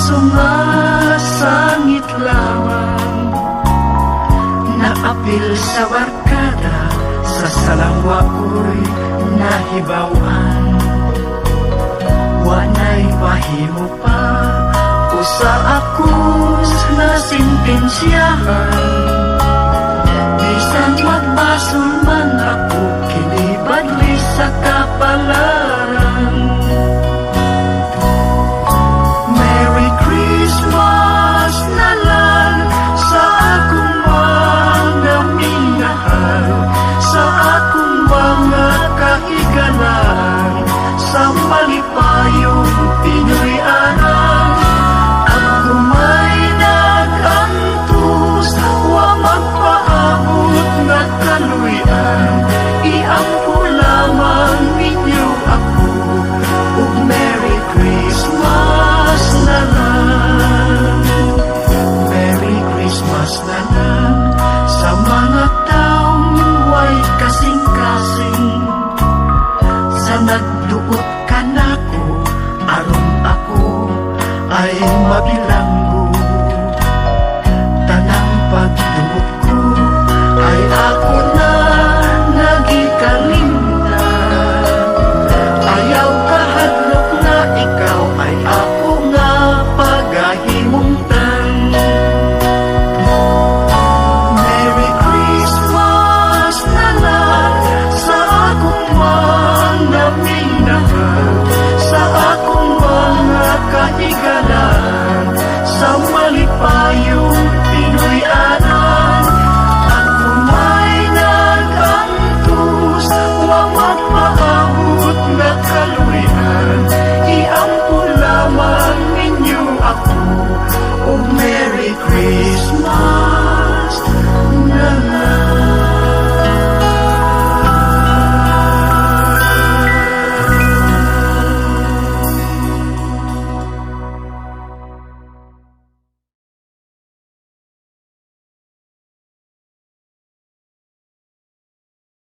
sumasangit lamang, naapil sa barkada, sa salangwa ko'y nahibawan. Wanay mahimo pa usa akos nasintensyahan, bisan magbasol man ako kinibadli sa kapalaran. Merry Christmas na lang sa akong mga minahal, sa akong mga kahigalan, sa malipayong Pinoy anang. Ang kumay nag-antos, wa magpaabot na kaluyan, iampo lamang ninyo ako, ug Merry Christmas na lang. Merry Christmas na lang sa mga taong way kasing-kasing, sa nagduot ka nako aron ako ay